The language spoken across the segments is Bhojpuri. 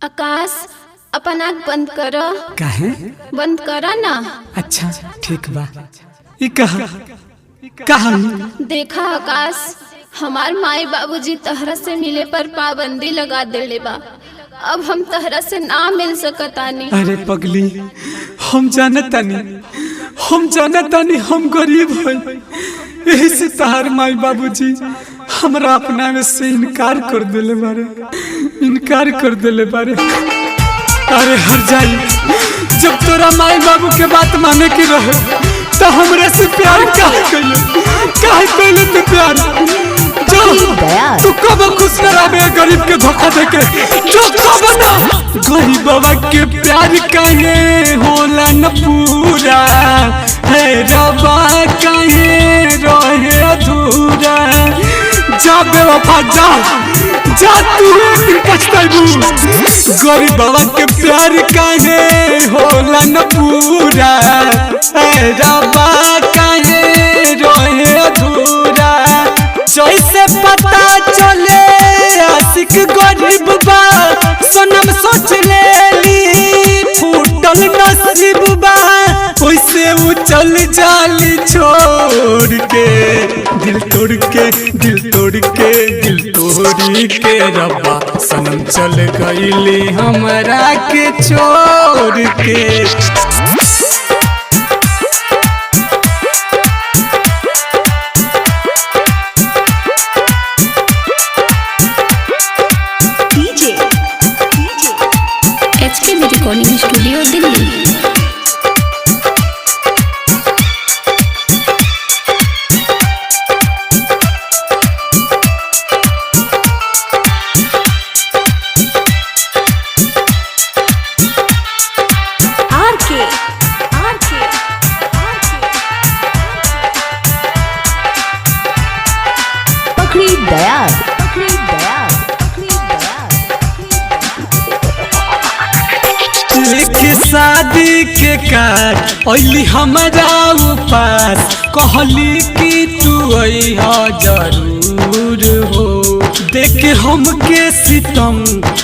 आकाश अपन आँख बंद करो। काहे? बंद करो ना। अच्छा ठीक बा। ई कहा देखा आकाश, हमार माई बाबूजी तहरा से मिले पर पाबंदी लगा देले बा। अब हम तहरा से ना मिल सकतानी। अरे पगली, हम जानतानी हम गरीब हैं, यही से तहार माई बाबूजी हमरा अपना में से इनकार कर देले बारे। अरे हर जाई, जब तोरा माई बाबू के बात माने की रहे तो हमरे से प्यार काहे कैले तू प्यार? जो तू कब खुश न रहे गरीब के धोखा देके, जो कब ना गरीब बाबा के प्यार काहे होला न पूरा है रबा काहे रहे अधूरा। जा बेवफा जा तू एक दिन पछताइबू। गरीब बाबा के प्यार काहे होला न पूरा है रबा काहे रहे अधूरा। जैसे पता चले आशिक गरीब बा, सनम सोच लेली फूटल नसीब बा। वैसे वो चल जाली छोड़ के, दिल तोड़ के रब्बा सनम चल गईली हमरा के छोड़ के। Recording studio Delhi. पकड़ी दयाल लेके शादी के कार्ड ओइली हमारा उपास, कहली कि तू अइहा जरूर हो। देखे हमके सितम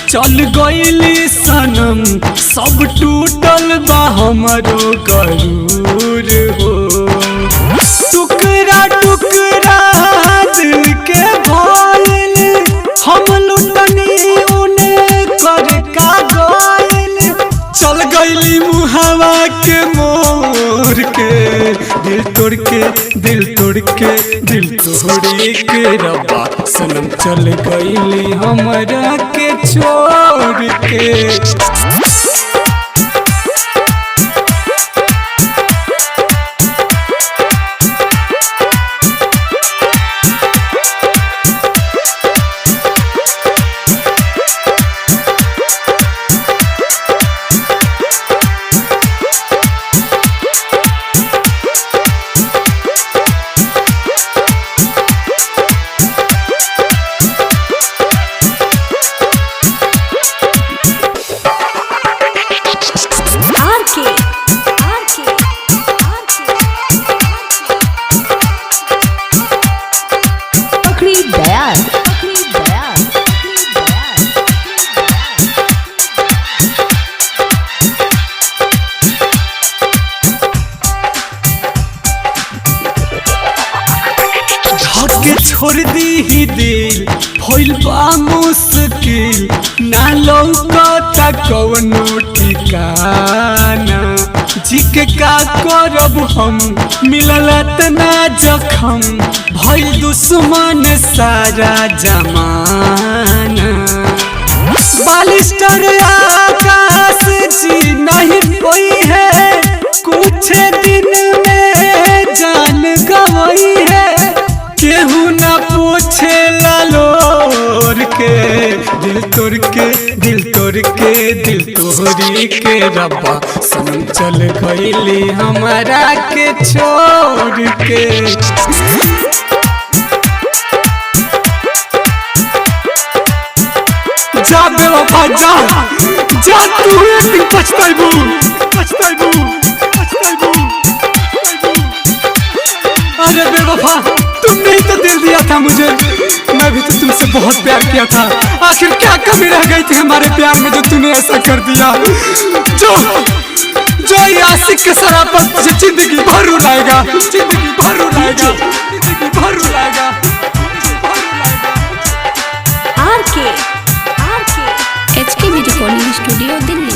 चल गईली सनम, सब टूटल बा हमरो गरूर हो। टुकड़ा टुकड़ा दिल के भइल, हम लुटनी उने कर का गइल। चल गईली मुहावा के मोर के, दिल तोड़ के रब्बा सनम चल गईली हमरा के छोड़ के। के छोड़ दी ही दिल भइल बा मुश्किल, ना लौकता कवनो ठिकाना। जी के का करब हम, मिलल तना जखम, भइल दुश्मन सारा जमाना। बालिस्टर आकाश जी नहीं कोई है, कुछ दिन में जान गई है। केहू ना पूछे लालोर के, दिल तोड़ी के रब्बा सनम चल गईली हमरा के छोड़ के। जा बेवफा जा तू एक दिन पछताइबू। अरे बेवफा, तुमने ही तो दिल दिया था मुझे, मैं भी तो तुमसे बहुत प्यार किया था। आखिर क्या कमी रह गई थी हमारे प्यार में जो तूने ऐसा कर दिया? जो ये आशिक के शराफत से जिंदगी भर रुलाएगा, जिंदगी भर रुलाएगा, जिंदगी भर रुलाएगा। HKB recording studio Delhi.